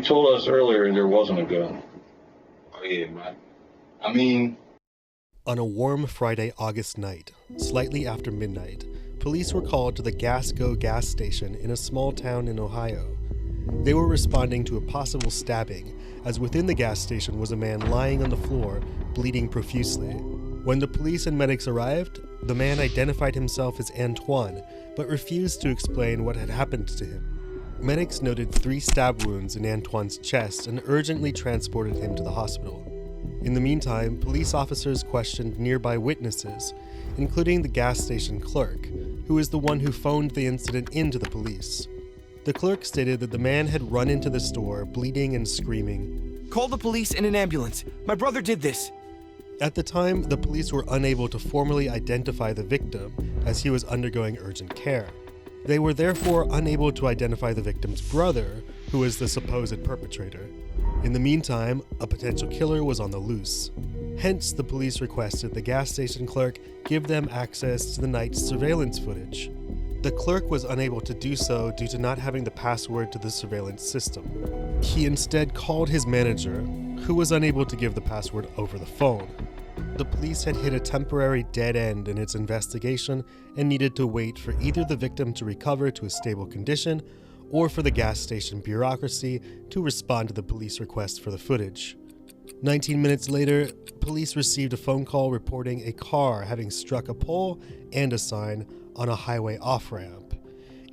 told us earlier there wasn't a gun. Oh, yeah, man. I mean... On a warm Friday, August night, slightly after midnight, police were called to the Gasco gas station in a small town in Ohio. They were responding to a possible stabbing, as within the gas station was a man lying on the floor, bleeding profusely. When the police and medics arrived, the man identified himself as Antoine, but refused to explain what had happened to him. Medics noted 3 stab wounds in Antoine's chest and urgently transported him to the hospital. In the meantime, police officers questioned nearby witnesses, including the gas station clerk, who is the one who phoned the incident in to the police. The clerk stated that the man had run into the store, bleeding and screaming, "Call the police and an ambulance. My brother did this." At the time, the police were unable to formally identify the victim, as he was undergoing urgent care. They were therefore unable to identify the victim's brother, who is the supposed perpetrator. In the meantime, a potential killer was on the loose. Hence, the police requested the gas station clerk give them access to the night's surveillance footage. The clerk was unable to do so due to not having the password to the surveillance system. He instead called his manager, who was unable to give the password over the phone. The police had hit a temporary dead end in its investigation and needed to wait for either the victim to recover to a stable condition or for the gas station bureaucracy to respond to the police request for the footage. 19 minutes later, police received a phone call reporting a car having struck a pole and a sign on a highway off-ramp.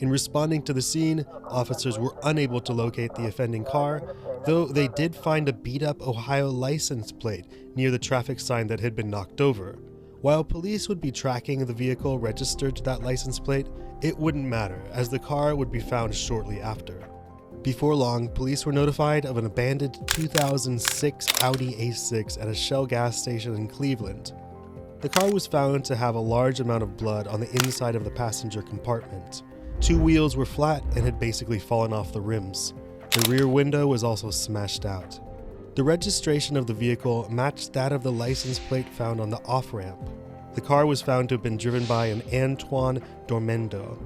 In responding to the scene, officers were unable to locate the offending car, though they did find a beat-up Ohio license plate near the traffic sign that had been knocked over. While police would be tracking the vehicle registered to that license plate, it wouldn't matter, as the car would be found shortly after. Before long, police were notified of an abandoned 2006 Audi A6 at a Shell gas station in Cleveland. The car was found to have a large amount of blood on the inside of the passenger compartment. 2 wheels were flat and had basically fallen off the rims. The rear window was also smashed out. The registration of the vehicle matched that of the license plate found on the off-ramp. The car was found to have been driven by an Antoine Dormendo.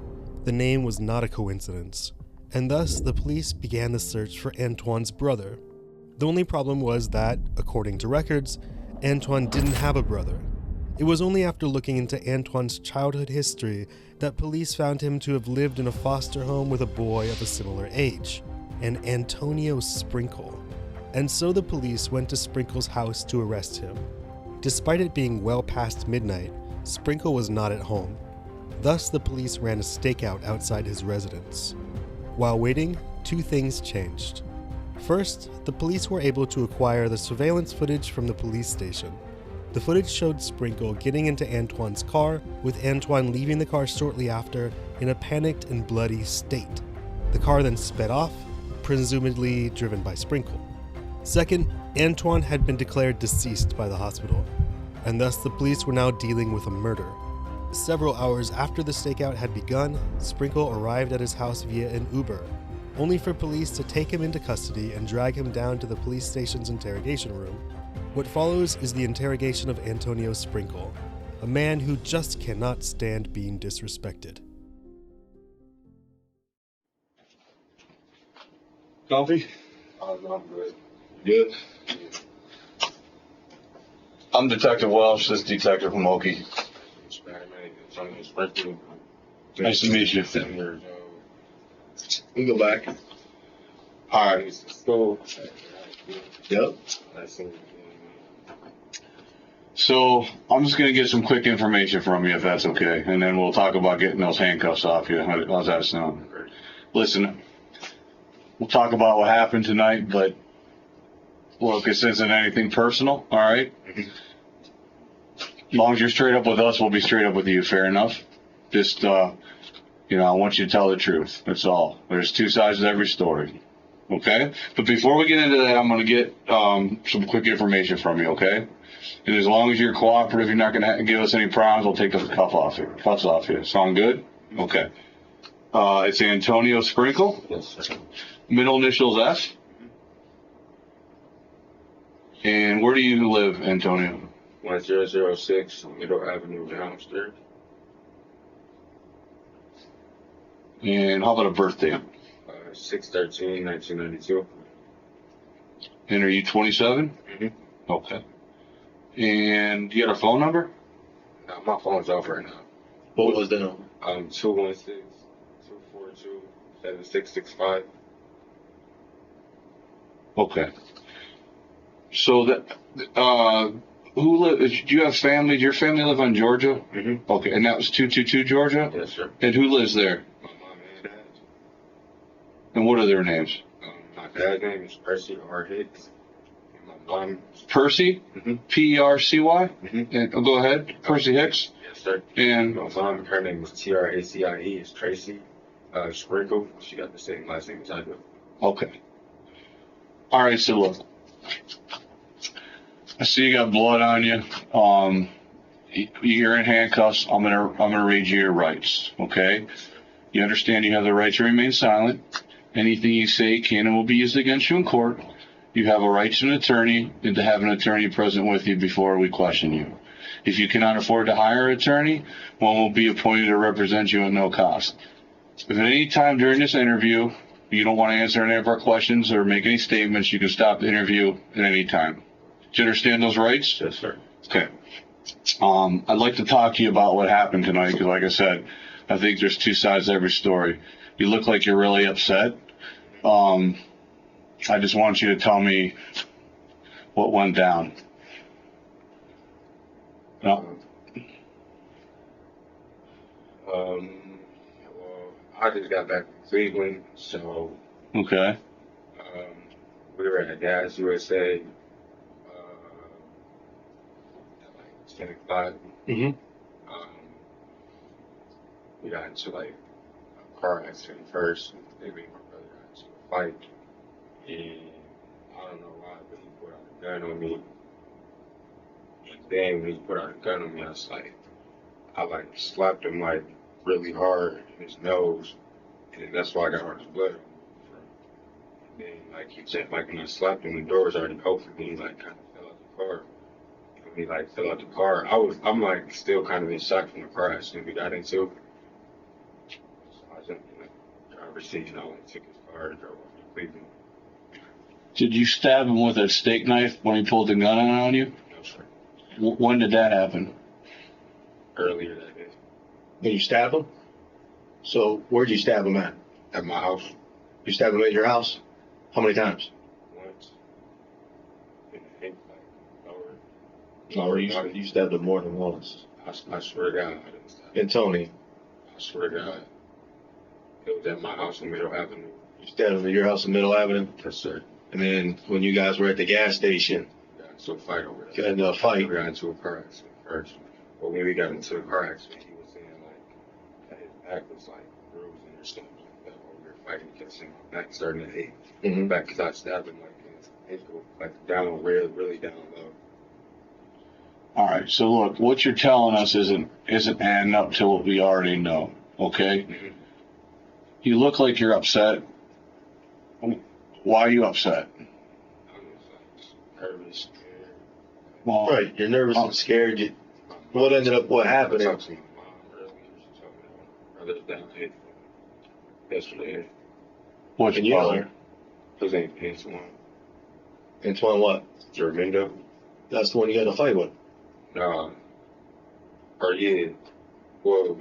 The name was not a coincidence, and thus the police began the search for Antoine's brother. The only problem was that, according to records, Antoine didn't have a brother. It was only after looking into Antoine's childhood history that police found him to have lived in a foster home with a boy of a similar age, an Antonio Sprinkle. And so the police went to Sprinkle's house to arrest him. Despite it being well past midnight, Sprinkle was not at home. Thus, the police ran a stakeout outside his residence. While waiting, 2 things changed. First, the police were able to acquire the surveillance footage from the police station. The footage showed Sprinkle getting into Antoine's car, with Antoine leaving the car shortly after in a panicked and bloody state. The car then sped off, presumably driven by Sprinkle. Second, Antoine had been declared deceased by the hospital, and thus the police were now dealing with a murder. Several hours after the stakeout had begun, Sprinkle arrived at his house via an Uber, only for police to take him into custody and drag him down to the police station's interrogation room. What follows is the interrogation of Antonio Sprinkle, a man who just cannot stand being disrespected. Coffee? I'm good. Good. I'm Detective Welsh, this is Detective Homoki. Nice to meet you. We go back. Alright. Yep. So, I'm just going to get some quick information from you, if that's okay. And then we'll talk about getting those handcuffs off you. How's that sound? Listen, we'll talk about what happened tonight, but look, this isn't anything personal, alright? As long as you're straight up with us, we'll be straight up with you, fair enough? Just, I want you to tell the truth. That's all. There's 2 sides to every story. Okay? But before we get into that, I'm going to get some quick information from you, okay? And as long as you're cooperative, you're not going to give us any problems, we'll take the cuffs off you. Sound good? Okay. It's Antonio Sprinkle. Yes, sir. Middle initials F. And where do you live, Antonio? 1006 Middle Avenue, Downstairs. And how about a birthday? 6/13/1992. And are you 27? Mhm. Okay. And you got a phone number? Now, my phone's off right now. What was the number? 216-242-7665. Okay. So who live? Do you have family? Do your family live on Georgia? Mm-hmm. Okay, and that was 222 Georgia. Yes, sir. And who lives there? My mom and dad. And what are their names? My dad's name is Percy R. Hicks. And my mom. Percy, Mhm. Percy. Mhm. And go ahead, Percy Hicks. Yes, sir. And My mom, her name is Tracie. Is Tracy Sprinkle. She got the same last name as I do. okay. All right. So look, I see you got blood on you. You're in handcuffs. I'm gonna read you your rights. Okay. You understand you have the right to remain silent. Anything you say can and will be used against you in court. You have a right to an attorney and to have an attorney present with you before we question you. If you cannot afford to hire an attorney, one will be appointed to represent you at no cost. If at any time during this interview you don't want to answer any of our questions or make any statements, you can stop the interview at any time. Do you understand those rights? Yes, sir. Okay. I'd like to talk to you about what happened tonight because, like I said, I think there's two sides to every story. You look like you're really upset. I just want you to tell me what went down. No. Well, I just got back from Cleveland, so Okay. we were at Gas USA at like 10 o'clock. Mm-hmm. We got into like a car accident first, and then me and my brother got into a fight. And I don't know why, but he put out a gun on me. And then when he put out a gun on me, I slapped him like really hard in his nose, and then that's why I got all this blood on me. And then like he said, like when I slapped him, the door was already open, and he like kind of fell out the car. And when he like fell out the car, I'm like still kind of in shock from the car accident we got into. So I jumped in the driver's seat and I like took his car and drove off to Cleveland. Did you stab him with a steak knife when he pulled the gun on you? No sir. When did that happen? Earlier that day When you stab him? So where'd you stab him at? at my house You stabbed him at your house? How many times? once. In the hip, like Or you stabbed him more than once. I swear to God, I didn't stop. And Tony, I swear to God. It was at my house on Middle Avenue. you stabbed him at your house in Middle Avenue. Yes, sir. And then when you guys were at the gas station, We got into a fight over got there. into a fight. We got into a car accident first. But when we got into the car accident, he was saying like that his back was like bruising or something like that. While we were fighting, he kept saying my back starting to ache. Mm-hmm. Back because I stabbed him like his ankle, like down really down low. All right. So look, what you're telling us isn't adding up to what we already know. Okay. Mhm. You look like you're upset. Why are you upset? I was like nervous, scared. Well, Right, you're nervous and scared. What ended up, what happened? I talked to my mom earlier. She told me that my brother's down here yesterday. what's And your you know, brother? His name is Antoine. Antoine what? Jermindo. That's the one you got in a fight with. Or yeah. Well,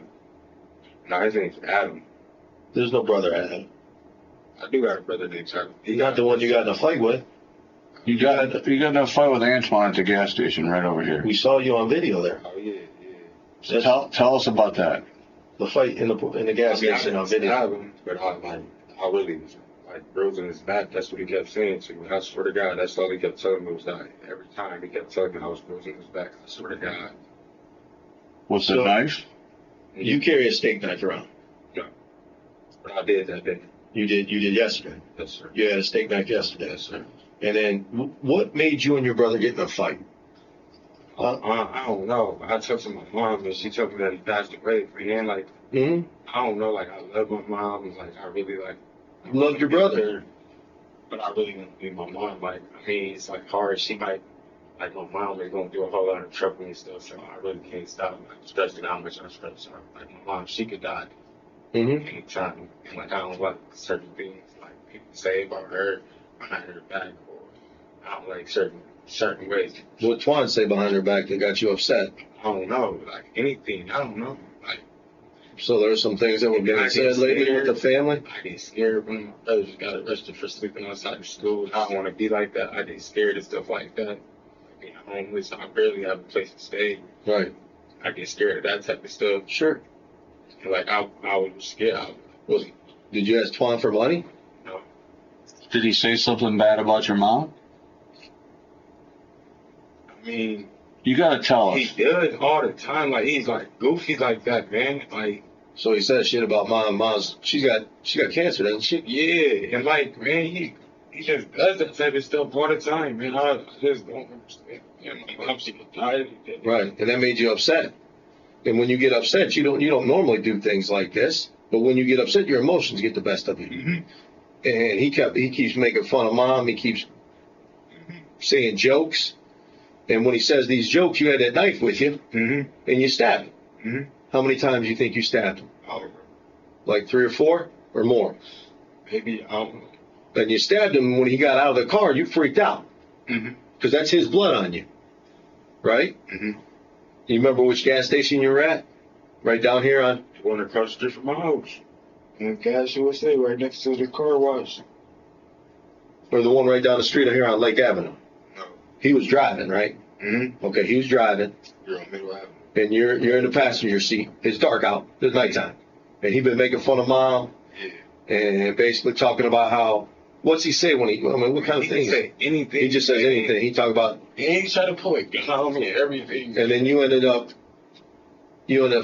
no, his name's Adam. There's no brother Adam. I do got a brother named Adam. He's not the one you got in a fight with. You got in a fight with Antoine at the gas station right over here. We saw you on video there. Oh yeah. So tell us about that. The fight in the gas station on video. Adam, but I really was like bruising his back. That's what he kept saying to me. I swear to God, that's all he kept telling me was that every time he kept telling me I was bruising his back. I swear to God. What's So- the knife? You carry a steak knife around. But I did that day. You did yesterday. Yes, sir. You had a steak knife yesterday. Yes, sir. And then what made you and your brother get in a fight? I don't know. I talked to my mom and she told me that he passed away. And like, Mm-hmm. I don't know. Like, I love my mom. Like, I really like. Loved your brother. But I really want to be my mom. Like, I mean, it's like hard. She might, like, my mom is going to do a whole lot of trouble and stuff. So I really can't stop, like, especially how much I stress her. Like, my mom, she could die Mm-hmm. anytime. And, like, I don't like certain things. Like, people say about her behind her back or I don't like certain ways. What Twan say behind her back that got you upset? I don't know, like anything. I don't know. Like So there's some things that were I getting get said lately with scared. the family. I get scared when my brothers got arrested for sleeping outside of school. I don't want to be like that. I get scared and stuff like that. Being homeless, I barely have a place to stay. Right. I get scared of that type of stuff. Sure. And like I was scared. Did you ask Twan for money? No. Did he say something bad about your mom? I mean, You gotta tell us. he does all the time. Like he's like goofy like that, man. Like So he said shit about mom. Mom's she got cancer, doesn't she? yeah, and like man, he just does that type of stuff all the time, man. I just don't understand. And my mom, she got tired. Right. And that made you upset. And when you get upset, you don't normally do things like this. But when you get upset, your emotions get the best of you. Mm-hmm. And he keeps making fun of mom. He keeps saying jokes. And when he says these jokes, you had that knife with you, Mm-hmm. and you stabbed him. Mm-hmm. How many times do you think you stabbed him? Oh, Like 3 or 4 or more? maybe And you stabbed him when he got out of the car. You freaked out Mm-hmm. because that's his blood on you, right? Mm-hmm. You remember which gas station you were at? Right down here on. Going across the street from my house. And Gas USA right next to the car wash. Or the one right down the street here on Lake Avenue. No. He was driving, right? Mm-hmm. Okay, he was driving, You're on Middle Avenue. and you're in the passenger seat. It's dark out. It's nighttime, and he been making fun of mom Yeah. and basically talking about how. What's he say when he? I mean, what kind of He can things? say anything. He just says anything. He talk about, He ain't trying to pull a gun on me and everything. and then you ended up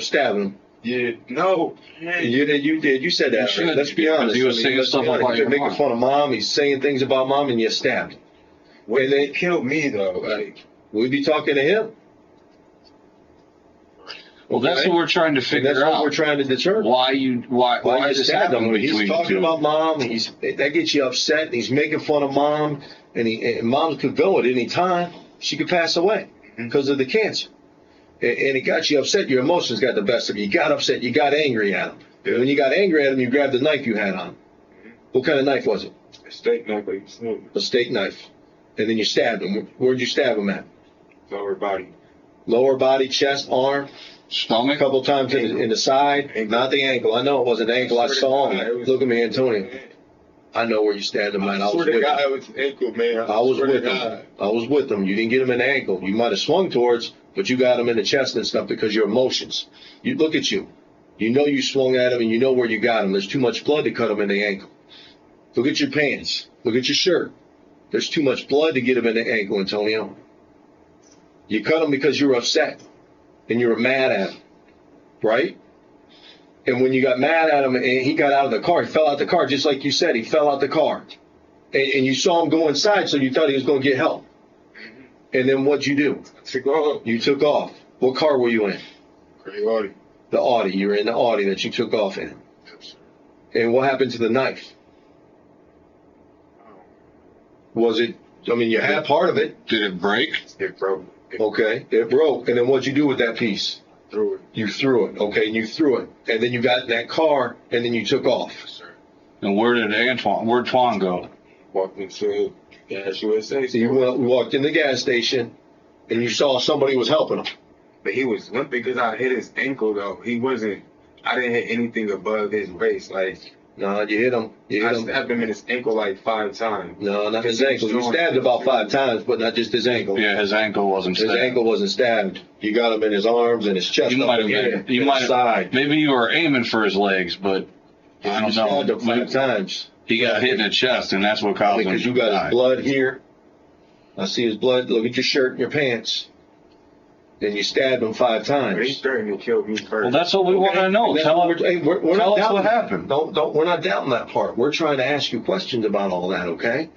stabbing him. Yeah. No. Man. You did. You said that. You should. Let's be honest. He was saying let's be stuff honest. about He's your been making mom. fun of mom. He's saying things about mom, and you stabbed him. What And they then killed me though. Like we'd be talking to him. Well, that's Okay? what we're trying to And figure that's what out. we're trying to determine. Why you this stabbed him? happening He's between talking you two? about mom. That gets you upset. And he's making fun of mom, and mom could go at any time. She could pass away because of the cancer, and it got you upset. Your emotions got the best of you. You got upset. You got angry at him. And when you got angry at him, you grabbed the knife you had on. What kind of knife was it? a steak knife, like smoke, A steak knife. And then you stabbed him. Where'd you stab him at? lower body. Lower body, chest, arm. A Stomach? couple times in the side, not the ankle. I know it wasn't the ankle. I saw him. Look at me, Antonio. I know where you stabbed him, man. I was swear with to him. God, it was ankle, man. I was swear to with him. God. I was with him. You didn't get him in the ankle. You might have swung towards, but you got him in the chest and stuff because your emotions. You look at you. You know you swung at him and you know where you got him. There's too much blood to cut him in the ankle. Look at your pants. Look at your shirt. There's too much blood to get him in the ankle, Antonio. You cut him because you were upset and you were mad at him, right? And when you got mad at him and he got out of the car, he fell out the car, just like you said, he fell out the car. And you saw him go inside, so you thought he was going to get help. And then what'd you do? To go. You took off. What car were you in? Great Audi. The Audi. You were in the Audi that you took off in. Yes, sir. And what happened to the knife? Was it, I mean, you had part of it. Did it break? It broke. It Okay. It broke. And then what'd you do with that piece? threw it. You threw it. Okay. And you threw it. And then you got in that car and then you took off. Yes, sir. And where'd Twan go? Walked into Gas USA. So you walked in the gas station and you saw somebody was helping him. But he was limping because I hit his ankle, though. He wasn't, I didn't hit anything above his waist. Like, No, you hit him. You I hit him. stabbed him in his ankle like 5 times. No, not his ankle. You stabbed about 5 times, but not just his ankle. Yeah, his ankle wasn't His stabbed. ankle wasn't stabbed. You got him in his arms and his chest. You up might in have here, been. You and might his have. side. Maybe you were aiming for his legs, but I You don't stabbed him know. 5 times. He got hit in the chest, and that's what caused him Because to you got die. his blood here. I see his blood. Look at your shirt and your pants. Then you stabbed him 5 But he times. threatened to kill me first. Well, that's what we want to know. And that's Tell what us. we're, hey, we're tell not us what doubting- happened. Don't. We're not doubting that part. We're trying to ask you questions about all that. Okay.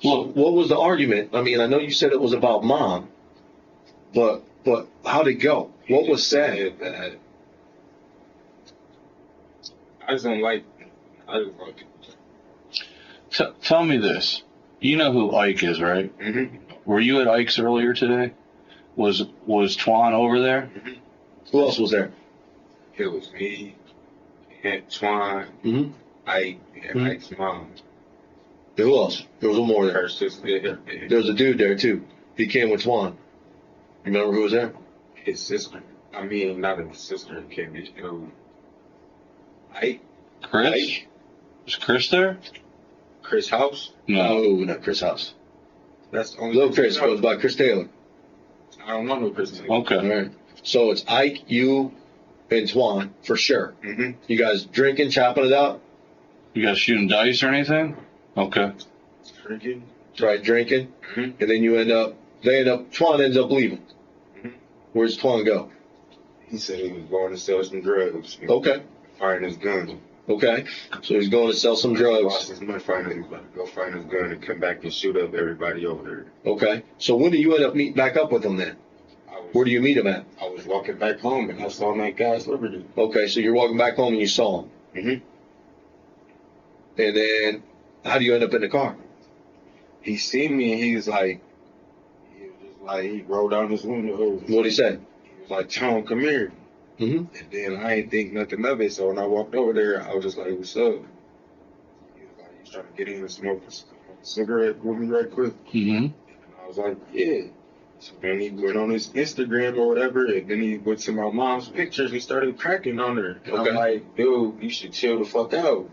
So Look, what was the argument? I mean, I know you said it was about mom, but how'd it go? What was said? That I just don't like. I just like. tell me this. You know who Ike is, right? Mm-hmm. Were you at Ike's earlier today? Was Twan over there? Who else was there? It was me, and Twan, Mm-hmm. Ike, and Mhm. Ike's mom. Who else? There was one more there. Her sister, There was a dude there too. He came with Twan. You remember who was there? his sister. I mean, not his sister. Came with Ike, Chris? Ike? Was Chris there? Chris House. No, not Chris House. That's the only. Little Chris goes by Chris Taylor. I don't know who Chris is. Okay. All right. So it's Ike, you, and Twan for sure. Mm-hmm. You guys drinking, chopping it up, You guys shooting dice or anything? Okay. Drinking. right? Drinking, Mhm. and then Twan ends up leaving. Mhm. Where's Twan go? He said he was going to sell some drugs. Okay. Find his gun. Okay. So he's going to sell some drugs. Lost his money. Finally, go find his gun and come back and shoot up everybody over there. Okay. So when do you end up meeting back up with him then? Where do you meet him at? I was walking back home and I saw that guy's Liberty. Okay. So you're walking back home and you saw him. Mm-hmm. And then how do you end up in the car? He seen me and he was just like, he rolled down his window. What'd he say? He was like, Tom, come here. Mm-hmm. And then I ain't think nothing of it. So when I walked over there, I was just like, what's up? He was like, he's trying to get in and smoke a cigarette with me right quick. Mm-hmm. And I was like, yeah. So then he went on his Instagram or whatever, and then he went to my mom's pictures and started cracking on her. And Okay. I'm like, dude, you should chill the fuck out.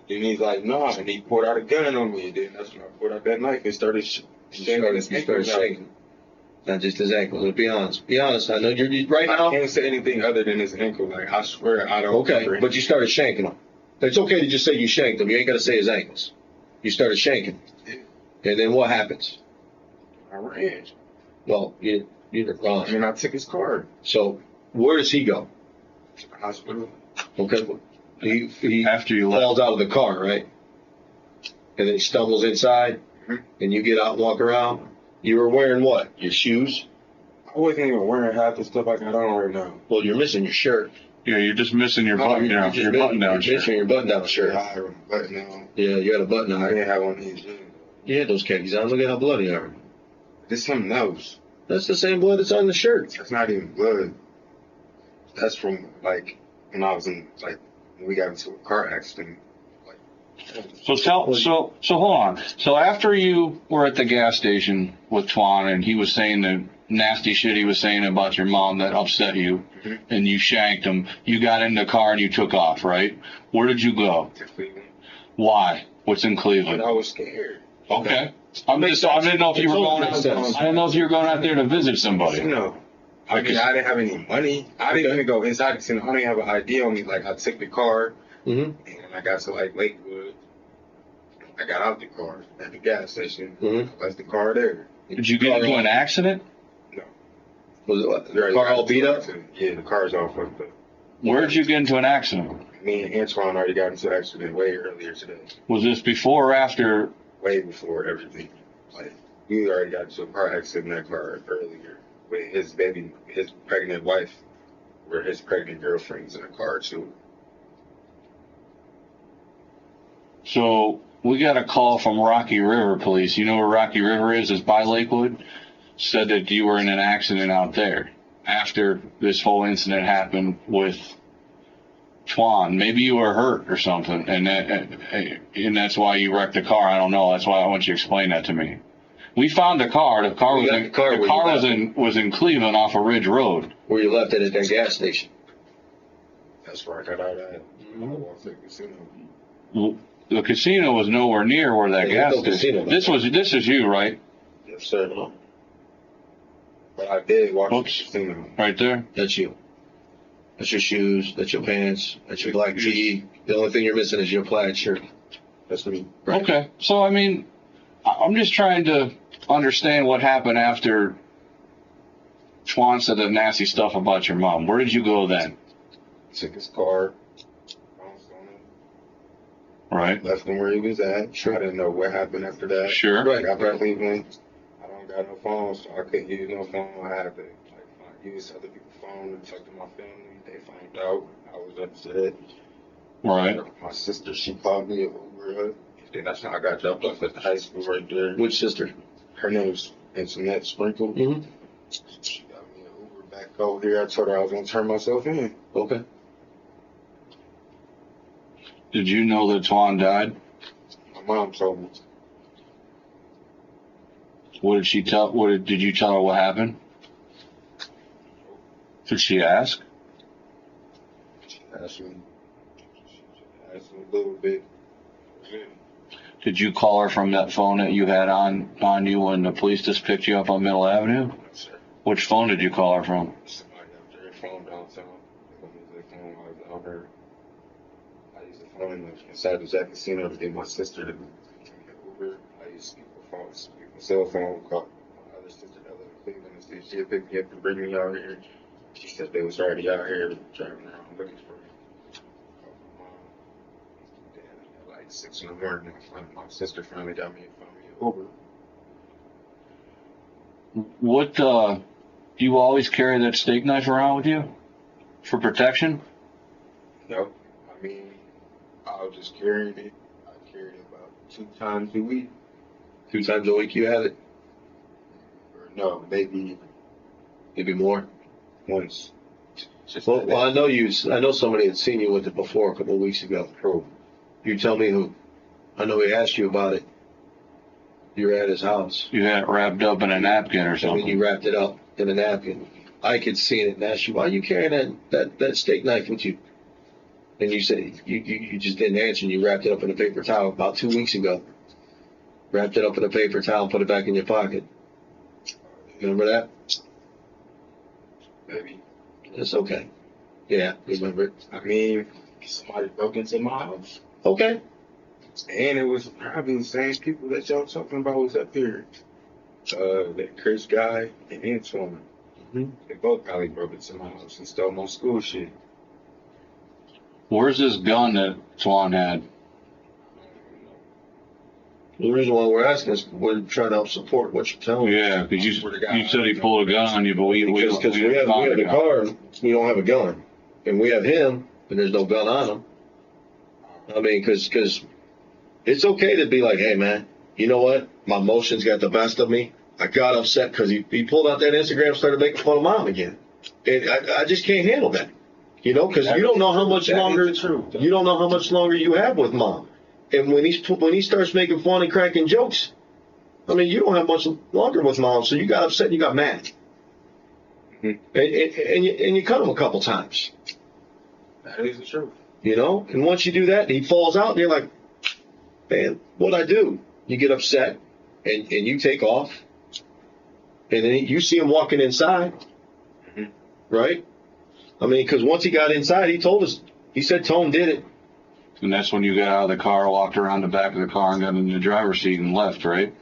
Then he's like, nah, and he pulled out a gun on me. And then that's when I pulled out that knife and started shaking his You started ankles out. shaking. Not just his ankle. Let's be honest. Be honest. I know you're right I now. can't say anything other than his ankle. Like, I swear I don't Okay, remember. but you started shanking him. It's okay to just say you shanked him. You ain't got to say his ankles. You started shanking. And then what happens? I ran. Well, you're And wrong. then I took his car So where does he go? to the hospital. Okay. He After you left. falls out of the car, right? And then he stumbles inside, Mhm. and you get out and walk around. You were wearing what? Your shoes? I wasn't even wearing half the stuff I got on right now. Well, you're missing your shirt. Yeah, you're just missing your button You're down. just Your button down you're missing shirt. your button-down shirt. I had a button on. Yeah, you had a button on I it. didn't have one of these. You had those khakis on. Look at how bloody they are. This something else. That's the same blood that's on the shirt. That's not even blood. That's from like when I was in like when we got into a car accident. So hold on. So after you were at the gas station with Twan and he was saying the nasty shit he was saying about your mom that upset you, Mhm. and you shanked him, you got in the car and you took off, right? Where did you go? To Cleveland. Why? What's in But Cleveland? I was scared. Okay. I didn't know if you were going. Makes sense. I didn't know if you were going out there to visit somebody. No. I mean, I didn't have any money. I didn't even go inside the casino. I didn't have an ID on me. Like, I took the car, Mm-hmm. and when I got to, like, Lakewood, I got out the car at the gas station. Mm-hmm. Left the car there. Did you get into an accident? Was it what? Right, The car all beat up? Yeah, the car's all fucked up. Where did you get into an accident? Me and Antoine already got into an accident way earlier today. Was this before or after? Way before everything. Like, we already got into a car accident in that car earlier with his pregnant wife, where his pregnant girlfriend's in the car too. So we got a call from Rocky River Police. You know where Rocky River is? It's by Lakewood. Said that you were in an accident out there after this whole incident happened with Twan. Maybe you were hurt or something, and that's why you wrecked the car. I don't know. That's why I want you to explain that to me. We found the car. The car We was got in, the car the where car you was left in was in Cleveland off of Ridge Road. Where you left it at that gas station. That's where I got out at. I walked to the casino. The casino was nowhere near where that Yeah, gas no casino. station. This is you, right? Yes, sir. But I did walk to the Oops. casino. Right there. That's you. That's your shoes. That's your pants. That's your black tee. The only thing you're missing is your plaid shirt. That's me. Right. Okay. So I mean, I'm just trying to understand what happened after Twan said the nasty stuff about your mom. Where did you go then? Took his car. Bounced on him. Right. Left him where he was at. Sure. I didn't know what happened after that. Sure. Right. I got to Cleveland. I don't got no phone, so I couldn't use no phone. I had to use other people's phone and talk to my family. They found out. I was upset. Right. My sister, she called me an Uber. Then that's how I got dropped off at the high school right there. Which sister? Her name's Antoinette Sprinkle. Mm-hmm. She got me an Uber back over here. I told her I was gonna turn myself in. Okay. Did you know that Twan died? My mom told me. What did she tell? Did you tell her what happened? Did she ask? She asked me a little bit. Did you call her from that phone that you had on you when the police just picked you up on Middle Avenue? Sir. Which phone did you call her from? Somebody up there phone downtown. I used the phone while I was out there. I used the phone inside the Jack Casino to get my sister to give me an Uber. I used to speak my cell phone, call my other sister that lived in Cleveland and said she'd pick me up and bring me out here. She said they was already out here driving around looking for me. Called my mom. Then at like 6 in the morning, my sister finally found me an Uber. What, do you always carry that steak knife around with you? For protection? No, I mean, I was just carrying it. I carried it about 2 times a week. 2 times a week you have it? Or no, maybe Maybe more? once. Just Well, like well, that. I know somebody had seen you with it before a couple of weeks ago. Who? You tell me who. I know he asked you about it. You were at his house. You had it wrapped up in a napkin or I mean, something. you wrapped it up in a napkin. I could see it and asked you, why are you carrying that steak knife with you? And you said, you just didn't answer and you wrapped it up in a paper towel about 2 weeks ago. Wrapped it up in a paper towel and put it back in your pocket. Remember that? Maybe. It's okay. Yeah, remember it. I mean, somebody broke into my house. Okay. And it was probably the same people that y'all talking about was up here. That Chris guy and Antoine. Mhm. They both probably broke into my house and stole my school shit. Where's this gun that Swan had? The reason why we're asking is we're trying to help support what you're telling us. Yeah, because you said he pulled a gun on you, but we Because we have the car, and we don't have a gun, and we have him, and there's no gun on him. I mean, because it's okay to be like, hey man, you know what? My emotions got the best of me. I got upset because he pulled out that Instagram, and started making fun of mom again, and I just can't handle that. You know, because you don't know how much longer you don't know how much longer you have with mom, and when he starts making fun and cracking jokes, I mean, you don't have much longer with mom, so you got upset, and you got mad. Mhm. And you cut him a couple times, That is the truth. you know. And once you do that, he falls out, and you're like, man, what'd I do? You get upset, and you take off, and then you see him walking inside, Mhm. right? I mean, because once he got inside, he told us, he said Tone did it. And that's when you got out of the car, walked around the back of the car, and got in the driver's seat and left, right?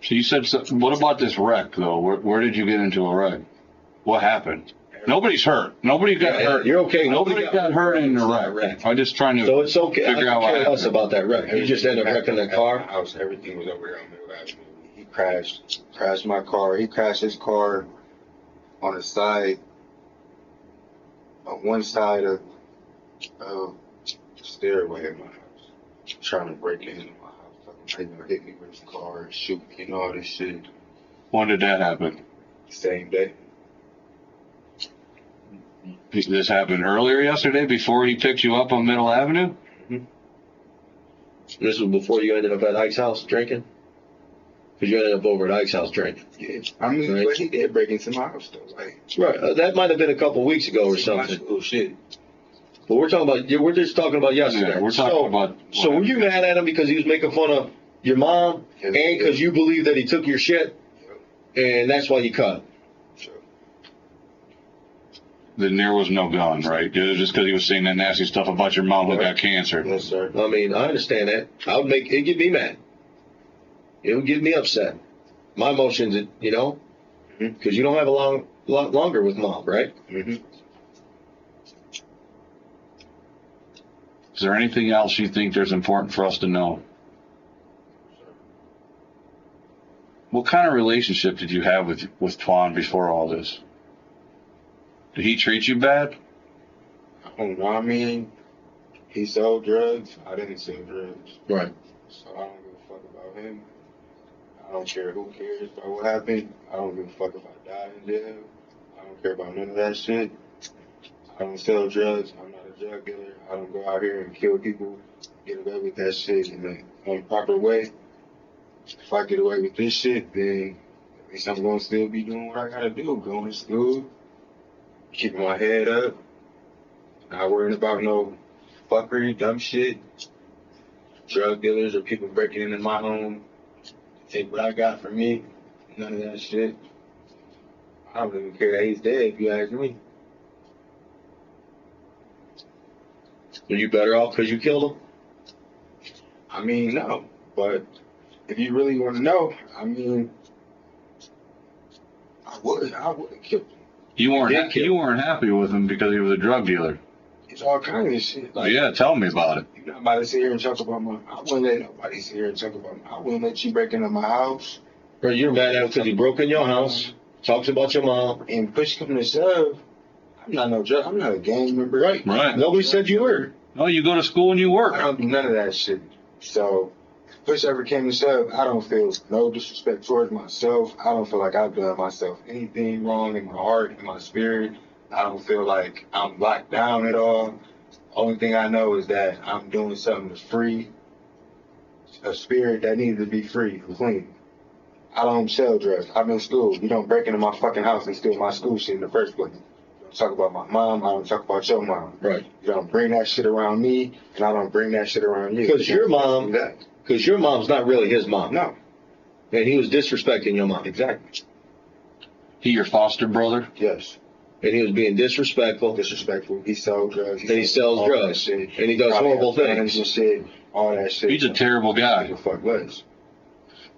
So you said, what about this wreck, though? Where did you get into a wreck? What happened? Nobody's hurt. Nobody got hurt. You're okay. Nobody got hurt in the wreck. I'm just trying to So it's okay. figure out I what don't care us happened. about that wreck. You just ended up wrecking the At my car. house, everything was over there on Middle Avenue. He crashed my car. He crashed his car on the side, on one side of the stairway of my house, trying to break into my house. Talking about hit me with his car, shoot me, and all this shit. When did that happen? Same day. This happened earlier yesterday before he picked you up on Middle Avenue? This was before you ended up at Ike's house drinking? Because you ended up over at Ike's house drinking. Yeah, I mean, Right. but he did break into my house though. Like, Right. That might have been a couple weeks ago or my something. school shit. But we're talking about, we're just talking about yesterday. Yeah, we're talking about. So were you mad at him because he was making fun of your mom Yeah. and because you believe that he took your shit and that's why you cut him? Sure. Then there was no gun, right? It was just because he was saying that nasty stuff about your mom who got cancer. Yes, sir. I mean, I understand that. It'd get me mad. It would get me upset. My emotions, you know, because you don't have a lot longer with mom, right? Mm-hmm. Is there anything else you think there's important for us to know? What kind of relationship did you have with Twan before all this? Did he treat you bad? I don't know. I mean, he sold drugs. I didn't sell drugs. Right. So I don't give a fuck about him. I don't care who cares about what happened. I don't give a fuck if I die in jail. I don't care about none of that shit. I don't sell drugs. I'm not a drug dealer. I don't go out here and kill people. get away with that shit in the proper way. If I get away with this shit, then at least I'm gonna still be doing what I gotta do. Going to school, keeping my head up, not worrying about no fuckery, dumb shit, drug dealers or people breaking into my home, take what I got from me. None of that shit. I don't even care that he's dead, if you ask me. Are you better off because you killed him? I mean, no. But if you really want to know, I mean, I would have killed him. You weren't Did kill. you weren't happy with him because he was a drug dealer. It's all kinds of shit. Like, Yeah, tell me about it. you're not about to sit here and talk about I wouldn't let nobody sit here and talk about I wouldn't let you break into my house Bro, you're mad at him because he broke in your house, talks about your mom. and push come to shove. I'm not no drug. I'm not a gang member. Right. Right. Nobody said you were. No, you go to school and you I work. don't do none of that shit. So, if push ever came to shove, I don't feel no disrespect towards myself. I don't feel like I've done myself anything wrong in my heart, in my spirit. I don't feel like I'm locked down at all. Only thing I know is that I'm doing something to free a spirit that needs to be free, clean. I don't sell drugs. I'm in school. You don't break into my fucking house and steal my school shit in the first place. You don't talk about my mom. I don't talk about your mom. Right. You don't bring that shit around me, and I don't bring that shit around you. Because your mom, Do that. because your mom's not really his mom. No, And he was disrespecting your mom. exactly. He your foster brother? Yes. And he was being disrespectful. Disrespectful. He sells drugs. And he sells all that drugs. shit. And he does Probably horrible has friends things. and shit. All that shit. He's a terrible guy. Who the fuck was?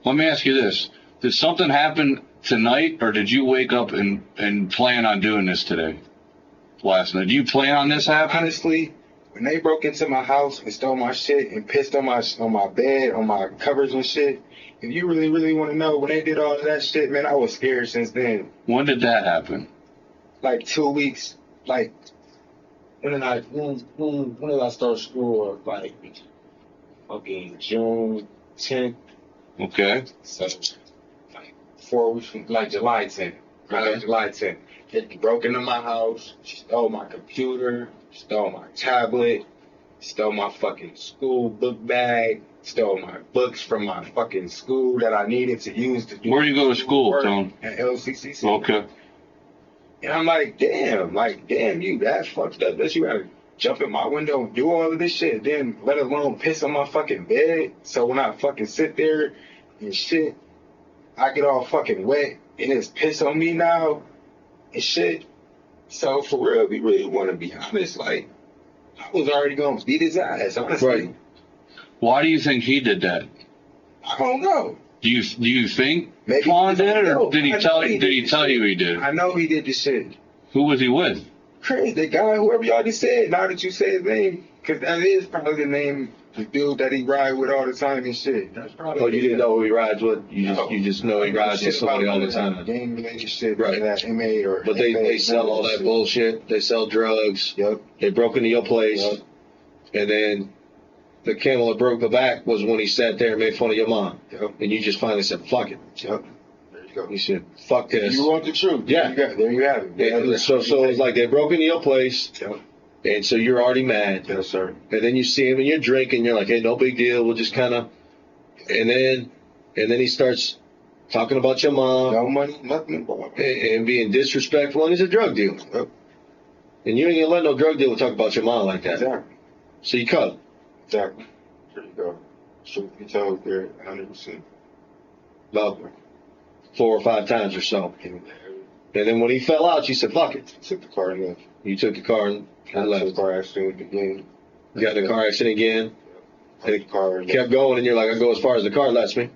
Let me ask you this. Did something happen tonight, or did you wake up and plan on doing this today? Last night. Do you plan on this happening? Honestly, when they broke into my house and stole my shit and pissed on my bed, on my covers and shit, if you really, really want to know, when they did all of that shit, man, I was scared since then. When did that happen? Like 2 weeks, like, when did I start school? Like, fucking June 10th. Okay. So, like, 4 weeks from, like, July 10th. Right, July 10th. They broke into my house, stole my computer, stole my tablet, stole my fucking school book bag, stole my books from my fucking school that I needed to use to do. Where do you go to school, work Tone? At LCCC. Okay. And I'm like, damn, you that fucked up that you gotta jump in my window and do all of this shit, then let alone piss on my fucking bed. So when I fucking sit there and shit, I get all fucking wet and it's piss on me now and shit. So for real, we really want to be honest, like, I was already gonna beat his ass, honestly. Right. Why do you think he did that? I don't know. Do you think Maybe Twan did it, or No, did he I tell know you? Did he tell you he did? I know he did the shit. Who was he with? Crazy, the guy, whoever y'all just said, now that you say his name, because that is probably the name, the dude that he ride with all the time and shit. That's probably. Oh, you didn't know who he rides with? No. You just know he rides with somebody all the time. Gang relationship, Right. That MA or. But they sell all that bullshit. They sell drugs. Yep. They broke into your place. Yep. And then the camel that broke the back was when he sat there and made fun of your mom. Yep. And you just finally said, fuck it. Yep. There you go. You said, fuck this. You want the truth? Yeah. There you have it. And so it's like they broke into your place. Yep. And so you're already mad. Yes, sir. And then you see him and you're drinking. You're like, hey, no big deal. We'll just kind of. And then he starts talking about your mom No money, nothing. and being disrespectful. And he's a drug dealer. Yep. And you ain't gonna let no drug dealer talk about your mom like that. Exactly. So you cut him. Exactly. There you go. Truth be told, there, 100%. About 4 or 5 times or so. And then when he fell out, you said, fuck it. Took the car and left. You took the car and Left. left. Car accident again. You got in a car accident again. Took the car and Kept going, and you're like, I go as far as the car lets me.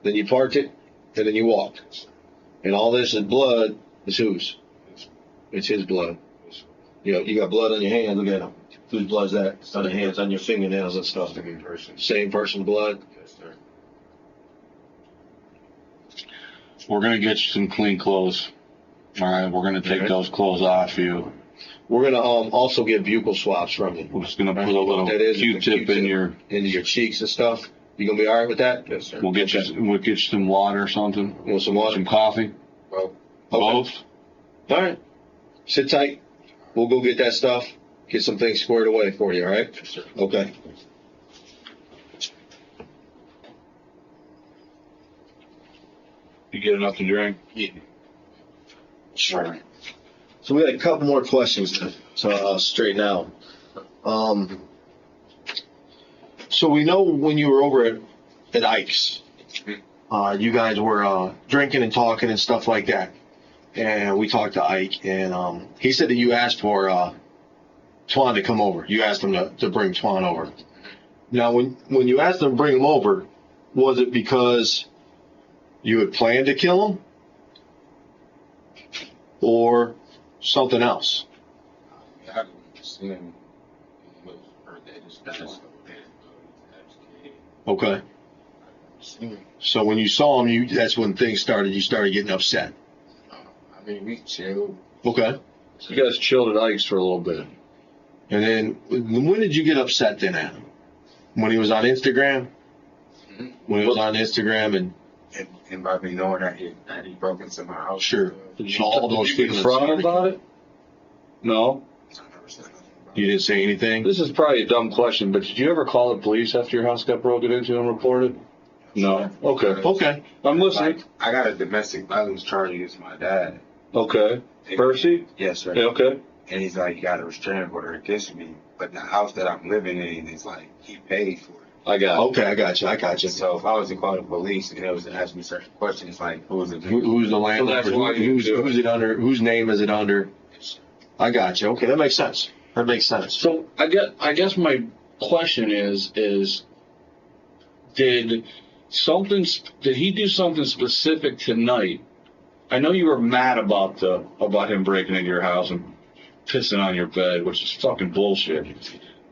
Then you parked it, and then you walked. And all this is blood. It's whose? It's his blood. You got blood on your hands. Look at him. Whose blood's that? It's on the hands, on your fingernails and stuff. Same person. Same person's blood. Yes, sir. We're gonna get you some clean clothes. All right, we're gonna take Okay. those clothes off you. We're gonna also get buccal swabs from you. We're just gonna put a little That is the Q-tip in your. into your cheeks and stuff. You gonna be all right with that? Yes, sir. We'll get you some water or something. You want some water? Some coffee. Well, Both. All right. Sit tight. We'll go get that stuff. Get some things squared away for you. All right? yes, sir. Okay. get enough to drink? Yeah. Sure. So we had a couple more questions to straighten out. So we know when you were over at Ike's, you guys were drinking and talking and stuff like that. And we talked to Ike, and he said that you asked for Twan to come over. You asked him to bring Twan over. Now, when you asked him to bring him over, was it because you had planned to kill him? Or something else? I haven't seen him with birthday this past Okay. seen him. So when you saw him, that's when things started. You started getting upset. I mean, we chilled. Okay. You guys chilled at Ike's for a little bit. And then when did you get upset then at him? When he was on Instagram? Mm-hmm. When he was on Instagram And by me knowing that he broke into my house. Sure. Did All those did you feelings. confront him about it? No. I never said nothing about you didn't say anything? This is probably a dumb question, but did you ever call the police after your house got broken into and reported? No. Okay. Okay. I'm it. listening. Like, I got a domestic violence charge against my dad. Okay. Percy? Yes, sir. Yeah, okay. And he's like, you got a restraining order against me. But the house that I'm living in is like, he paid for it. I got it. Okay, I got you. So if I was to call the police and they was to ask me certain questions like, who's it? Who's the landlord? So that's why you do it. Who's it under? Whose name is it under? I got you. Okay, that makes sense. So I guess my question is did he do something specific tonight? I know you were mad about him breaking into your house and pissing on your bed, which is fucking bullshit.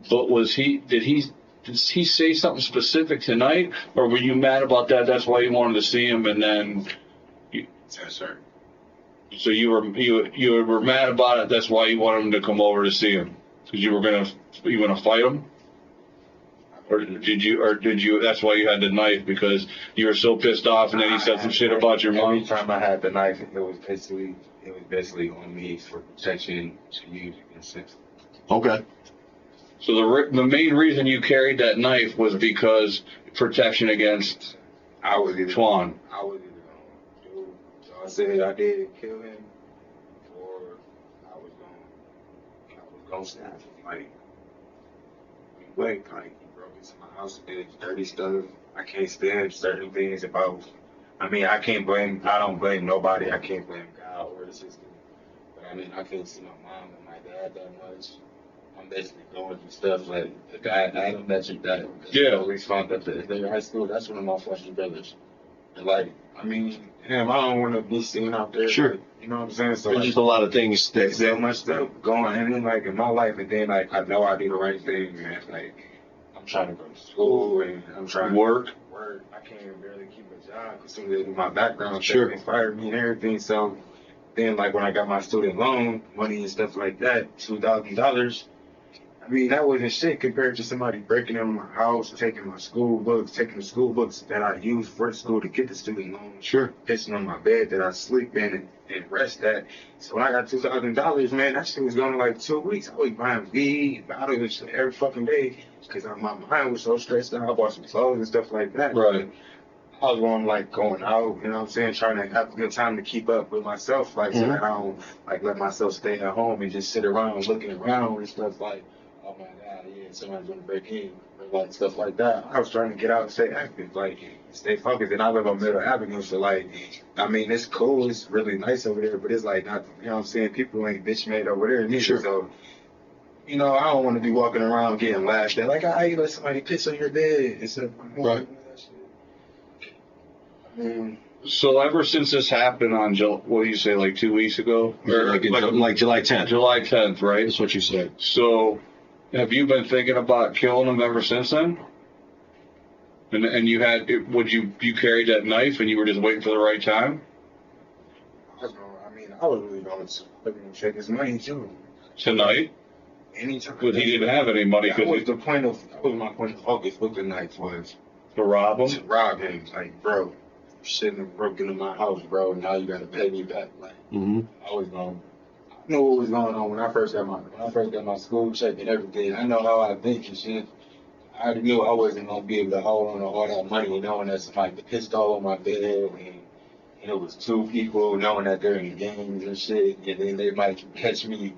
But did he say something specific tonight, or were you mad about that? That's why you wanted to see him, and then Yes, sir. so you were mad about it. That's why you wanted him to come over to see him, because you were gonna fight him, or did you? That's why you had the knife, because you were so pissed off, and then he said some shit about your Every mom. time I had the knife, it was basically on me for protection to use against it. Okay. So the main reason you carried that knife was because protection against I was either Twan. I was either gonna do what I said I did and kill him, or I was gonna snap him. Like, he broke into my house and did dirty stuff. I can't stand certain things about. I mean, I don't blame nobody. I can't blame God or the system. But I mean, I can't see my mom and my dad that much. I'm basically going through stuff like the guy Adam that always found at the high school. That's one of my foster brothers. And like, I mean, him, I don't want to be seen out there. Sure. You know what I'm saying? So There's like, just a lot of things there's so that much stuff going on, and then like in my life, and then like I know I do the right thing, man. Like I'm trying to go to school and I'm trying Work. to work. I can't even barely keep a job because some of it in my background, Sure. they fired me and everything. So then like when I got my student loan money and stuff like that, $2,000. I mean, that wasn't shit compared to somebody breaking into my house, taking my school books, taking the school books that I used for school to get the student loan, Sure. pissing on my bed that I sleep in and rest at. So when I got $2,000, man, that shit was going to like 2 weeks. I was buying weed, bottles and shit every fucking day because my mind was so stressed out. I bought some clothes and stuff like that. Right. I was going out, you know what I'm saying, trying to have a good time to keep up with myself, like so that I don't like let myself stay at home and just sit around looking around and stuff like, oh my God, yeah, somebody's gonna break in, or like stuff like that. I was trying to get out and stay active, like stay focused. And I live on Middle Avenue, so like, I mean, it's cool, it's really nice over there, but it's like not, you know what I'm saying? People ain't bitch made over there neither. Sure. So, you know, I don't want to be walking around getting laughed at, like, how you let somebody piss on your bed and stuff. Right. So ever since this happened on what do you say, like 2 weeks ago, like July 10th. July 10th, right? That's what you said. So have you been thinking about killing him ever since then? And you had, you carried that knife and you were just waiting for the right time? I was really going to check his money too. Tonight? Anytime. But he didn't have any money That was because my point of focus with the knife was to rob to him? rob him. Like, bro, you shouldn't have broken into my house, bro. Now you gotta pay me back. Like, I knew what was going on when I first got my school check and everything. I know how I think and shit. I already knew I wasn't gonna be able to hold on to all that money, knowing that somebody pissed all on my bed and and it was two people knowing that they're in gangs and shit, and then they might catch me,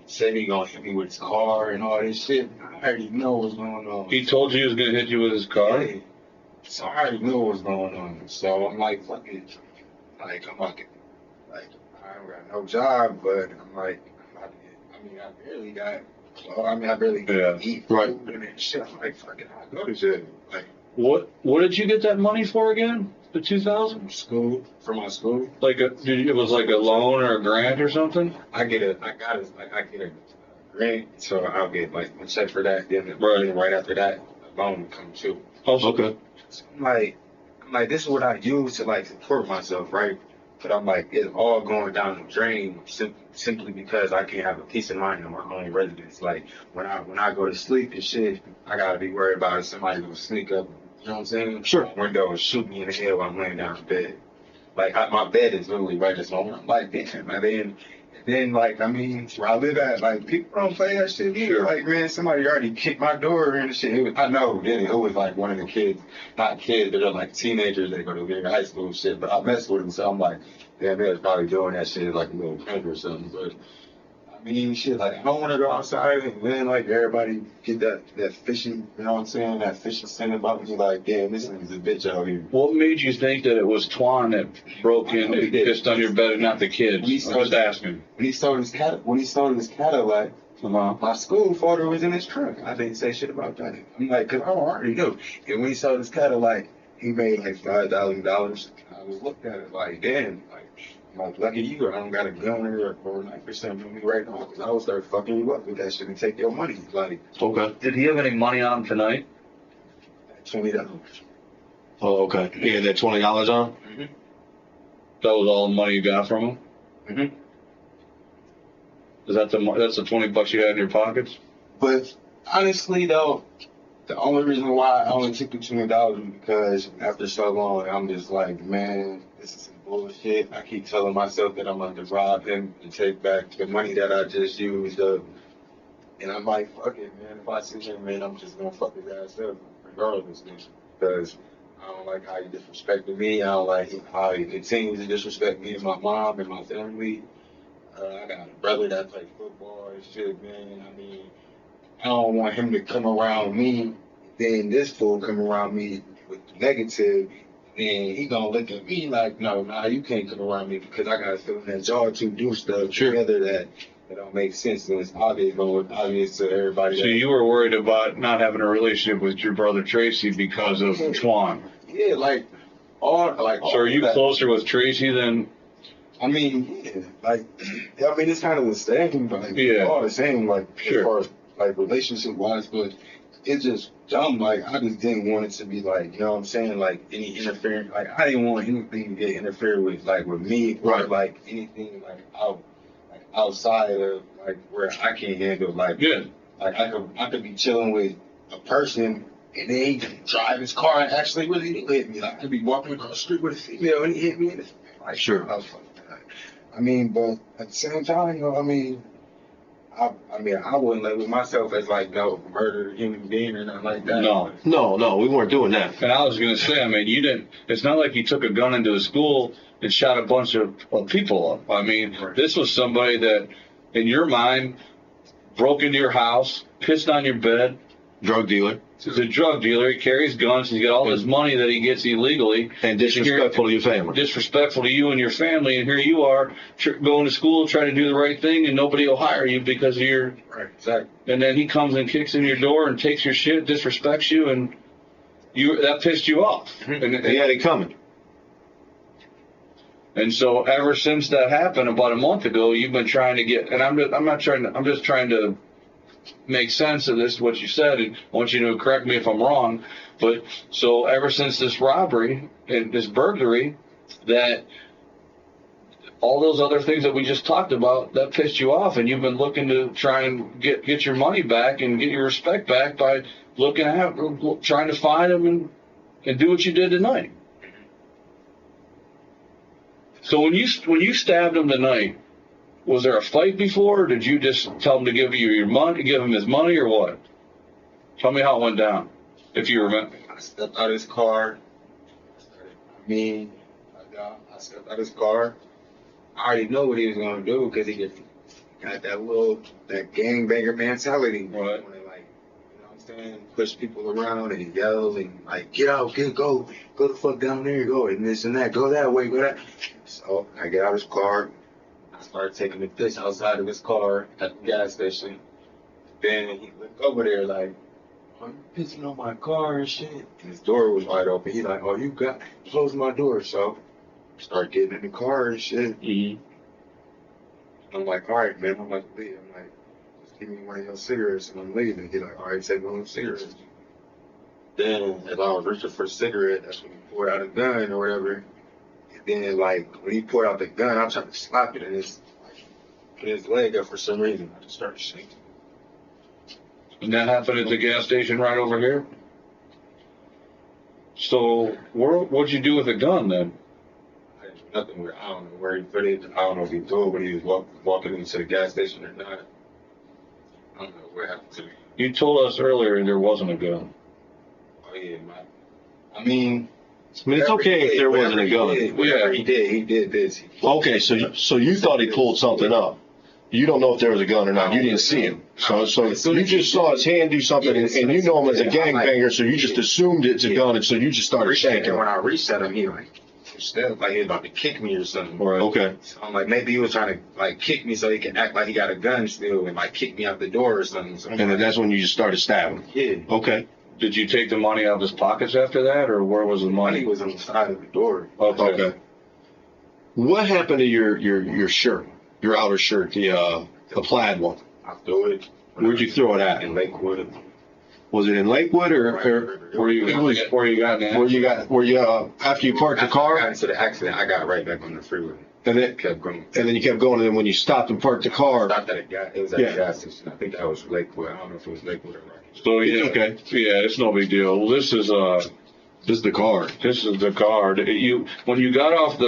say he gonna hit me with his car and all this shit. I already know what's going on. He told you he was gonna hit you with his car. Yeah. So I already knew what was going on. So I'm like, fuck it. Like, I'm like, I don't got no job, but I'm like, I barely got, I barely Yeah. eat Right. food and shit. I'm like, fuck it, I'll go to jail. Like, What did you get that money for again? The 2,000? from school, for my school, Like it was like a loan or a grant or something? I get a grant, so I'll get like a check for that. Then Right. right after that, a loan will come too. Also, Okay. So I'm like, this is what I use to like support myself, right? But I'm like, it's all going down the drain simply because I can't have a peace of mind in my own residence. Like when I go to sleep and shit, I gotta be worried about if somebody gonna sneak up. You know what I'm saying? Sure. Window and shoot me in the head while I'm laying down in bed. Like my bed is literally right this moment. I'm like, damn, and then like I mean, where I live at, like people don't play that shit either. Sure. Like man, somebody already kicked my door and shit. I know, then it was like one of the kids, not kids, but they're like teenagers. They go to big high school and shit. But I mess with them, so I'm like, damn, they was probably doing that shit like a little prank or something. But I mean, shit, like I don't want to go outside and then like everybody get that fishing, you know what I'm saying? That fishing scent about me. Like, damn, this nigga's a bitch out here. what made you think that it was Twan that broke in and pissed on your bed and not the kids? I'm just asking. When he stole his Cadillac, my school father was in his trunk. I didn't say shit about that. I'm like, cause I already knew. And when he sold his Cadillac, he made like $5,000. I was looking at it like, damn, like, I'm like, lucky you, I don't got a gun or knife or something on me right now. Cause I would start fucking you up with that shit and take your money. Like, Okay. Did he have any money on him tonight? $20. Oh, okay. He had that $20 on? That was all the money you got from him? Mhm. Is that that's the $20 you had in your pockets? But honestly, though, the only reason why I only took the $20 was because after so long, I'm just like, man, this is some bullshit. I keep telling myself that I'm going to rob him and take back the money that I just used up. And I'm like, fuck it, man. If I see him, man, I'm just going to fuck his ass up regardless, man. Because I don't like how he disrespected me. I don't like how he continues to disrespect me and my mom and my family. I got a brother that plays football and shit, man. I mean, I don't want him to come around me, then this fool come around me with negative, then he gonna look at me like, no, nah, you can't come around me because I got a feeling that y'all two do stuff together that don't make sense, and it's obvious to everybody. So you were worried about not having a relationship with your brother Tracy because of Twan. Yeah, like So are you that. closer with Tracy than? I mean, yeah, like, I mean, it's kind of the same, but like, Yeah. all the same, like, Sure. as far as like relationship wise, but it's just dumb. Like, I just didn't want it to be like, you know what I'm saying? Like, any interference, like, I didn't want anything to get interfered with, like, with me, or Right. like anything like outside of like where I can't handle. Like, Yeah. like I could be chilling with a person. And then he drive his car and actually really hit me. Like, I could be walking across the street with a female and he hit me in the like, Sure. I was like, I mean, but at the same time, you know, I mean, I wouldn't label myself as like no murder human being or nothing like that. No, we weren't doing that. And I was gonna say, I mean, you didn't. It's not like you took a gun into a school and shot a bunch of people up. I mean, this was somebody that, in your mind, broke into your house, pissed on your bed. Drug dealer. He's a drug dealer. He carries guns. He's got all this money that he gets illegally. And disrespectful to your family. Disrespectful to you and your family. And here you are going to school, trying to do the right thing, and nobody will hire you because of your. Right, exactly. And then he comes and kicks in your door and takes your shit, disrespects you, and that pissed you off. And He had it coming. And so ever since that happened about a month ago, you've been trying to get. And I'm just trying to make sense of this, what you said, and I want you to correct me if I'm wrong. But so ever since this robbery and this burglary, that all those other things that we just talked about, that pissed you off, and you've been looking to try and get your money back and get your respect back by trying to find them and do what you did tonight. So when you stabbed him tonight, was there a fight before, or did you just tell him to give you your money, give him his money, or what? Tell me how it went down, if you remember. I stepped out of his car. I I stepped out his car. I already know what he was gonna do because he got that gangbanger mentality. Right. When they like, you know what I'm saying, push people around and yell and like, get out, go the fuck down there, go and this and that, go that way, go that. So I get out his car. I started taking the piss outside of his car at the gas station. Then he looked over there like, oh, you pissing on my car and shit. And his door was wide open. He's like, oh, you got close my door. So I start getting in the car and shit. Mm-hmm. I'm like, all right, man. I'm like, leave. I'm like, just give me one of your cigarettes and I'm leaving. He's like, all right, take one of those cigarettes. Then as I was reaching for a cigarette, that's when he pulled out a gun or whatever. And then like when he pulled out the gun, I tried to slap it and his put his leg up for some reason. I just started shaking. And that happened at the gas station right over here? So, what'd you do with the gun then? I didn't do nothing with it. I don't know where he put it. I don't know if he threw it when he was walking into the gas station or not. I don't know what happened to it. You told us earlier there wasn't a gun. Oh yeah, I mean, it's okay if there wasn't a gun. Whatever he did this. Okay, so you thought he pulled something up. You don't know if there was a gun or not. You didn't see him. So you just saw his hand do something, and you know him as a gangbanger, so you just assumed it's a gun, and so you just started shaking. And when I reached at him, he like stepped like he was about to kick me or something. Right. Okay. So I'm like, maybe he was trying to like kick me so he can act like he got a gun still and like kick me out the door or something. So And then that's when you just started stabbing. yeah. Okay. Did you take the money out of his pockets after that, or where was the Money money? was on the side of the door. Okay. What happened to your shirt, your outer shirt, the plaid one? I threw it. Where'd you throw it at? In Lakewood. Was it in Lakewood or Where you got in? where you after you parked the After I got car into the accident, I got right back on the freeway. and then Kept going. you kept going, and then when you stopped and parked the car, Stopped at it was at Yeah. a gas station. I think that was Lakewood. I don't know if it was Lakewood or Rocky. So yeah, Okay. yeah, it's no big deal. Well, this is the car. the car. When you got off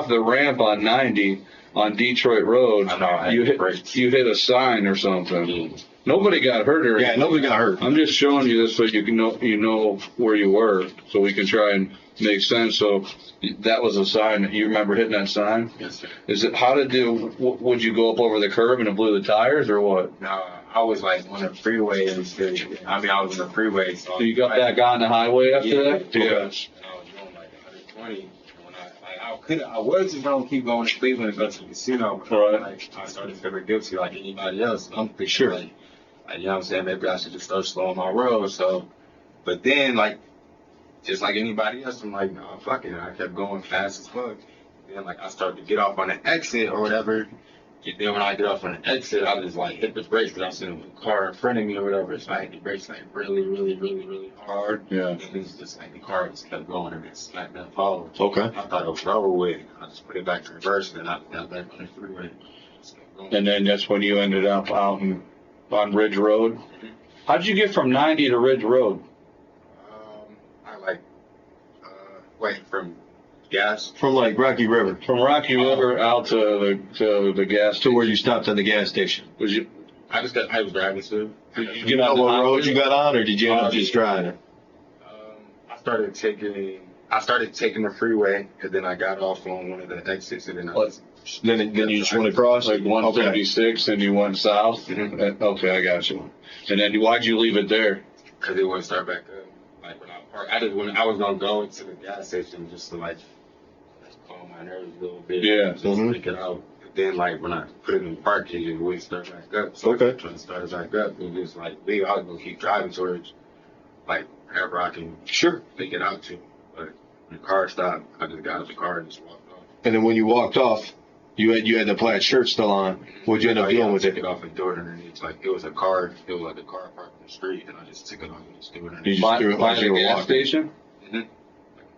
the ramp on 90 on Detroit Road, I know, I had you brakes. hit a sign or something. Nobody got hurt or Yeah, anything. nobody got hurt. I'm just showing you this so you know where you were, so we can try and make sense. So that was a sign. You remember hitting that sign? Yes, sir. Is it would you go up over the curb and it blew the tires or what? No, I was like on the freeway and shit. I mean, I was on the freeway. So So you got back on the highway after Yeah. that? And I was doing like 120. When I was just gonna keep going to Cleveland and go to the casino, but Right. like I started feeling guilty like anybody else. I'm pretty Sure. like, you know what I'm saying? Maybe I should just start slowing my road. So, but then like, just like anybody else, I'm like, no, fuck it. I kept going fast as fuck. Then like I started to get off on the exit or whatever. And then when I get off on the exit, I just like hit the brakes because I was sitting with a car in front of me or whatever. So I hit the brakes like really, really, really, really hard. Yeah. And it's just like the car just kept going and it smacked that forward. Okay. I thought it was over with. I just put it back in reverse and then I got back on the freeway. Just kept going. And then that's when you ended up out on Ridge Road. How'd you get from 90 to Ridge Road? I like wait from gas. From like Rocky River From Rocky River out to the gas to where you stopped at the gas station. Was you? I was driving to. Did you You know on the what highway? road you got on, or did you end up just driving? I started taking the freeway, and then I got off on one of the exits, and then I was. Then you just went across? Like 176 and you went south? Mhm. Okay, I got you. And then why'd you leave it there? Because it wouldn't start back up. Like when I parked, I was gonna go to the gas station just to like calm my nerves a little bit. Yeah. Just Mhm. take it out. But then like when I put it in park, it wouldn't start back up. So Okay. I trying to start it back up. It was like leave. I was gonna keep driving towards like wherever I can Sure. take it out to. But when the car stopped, I just got out of the car and just walked off. And then when you walked off, you had the plaid shirt still on. What'd you end up doing with I took it? it off and threw it underneath. Like it was like a car parked in the street, and I just took it off and just threw it You underneath. just threw it By as the you were gas walking. station? Like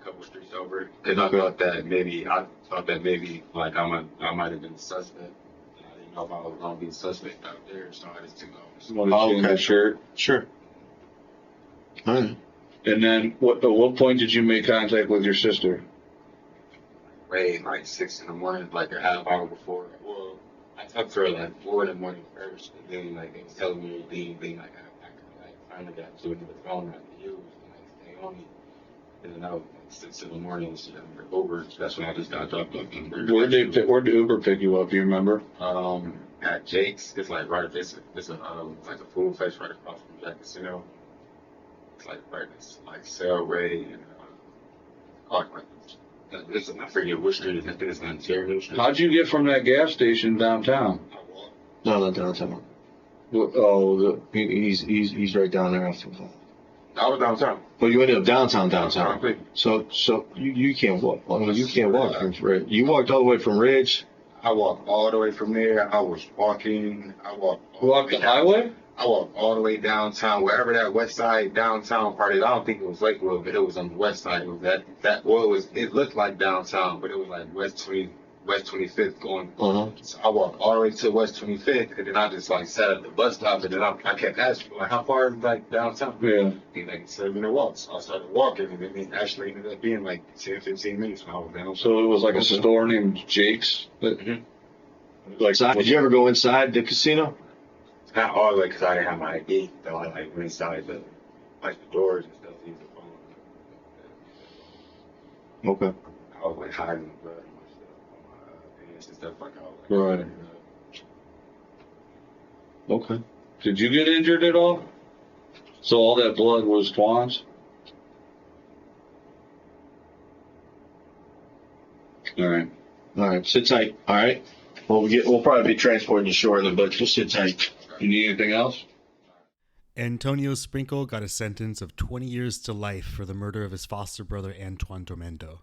a couple streets over. Because I thought that maybe like I might have been a suspect. And I didn't know if I was gonna be a suspect out there, so I just took it off. You want to change Okay. the shirt? Sure. All right. And then at what point did you make contact with your sister? Way like 6 in the morning, like a half hour before. Well, I talked to her like 4 in the morning first, and then like it was telling me everything like I finally got to another phone I could use the next day only. And then I was like 6 in the morning and shit. I'm like, over. That's when I just got dropped off. Where'd the Uber pick you up? Do you remember? At Jake's, it's like right. It's a like a food place right across from Jack Casino. It's like right. It's like Sailway and like it's I forget which street it is. I think it's on Ontario Street. How'd you get from that gas station downtown? I walked. No, not downtown. Oh, He's right down there after that. I was downtown. Well, you ended up downtown. Downtown. So you can't walk. I mean, you can't walk from Ridge. You walked all the way from Ridge. I walked all the way from there. I was walking. walk the highway? I walked all the way downtown, wherever that west side downtown part is. I don't think it was Lakewood, but it was on the west side. It was it looked like downtown, but it was like West 25th going. So I walked all the way to West 25th, and then I just like sat at the bus stop, and then I kept asking, like, how far is like downtown? Yeah. He like 7-minute walk. So I started walking, and then it actually ended up being like 10, 15 minutes when I was down. So it was like a store named Jake's. Like, did you ever go inside the casino? Not all the way because I didn't have my ID. So I like went inside the doors and stuff. Use the phone. Okay. I was like hiding the blood and my stuff on my pants and stuff like I was like. Right. Okay. Did you get injured at all? So all that blood was Twan's? All right. All right. Sit tight. All right. We'll probably be transporting you shortly, but just sit tight. You need anything else? Antonio Sprinkle got a sentence of 20 years to life for the murder of his foster brother Antoine Tormento.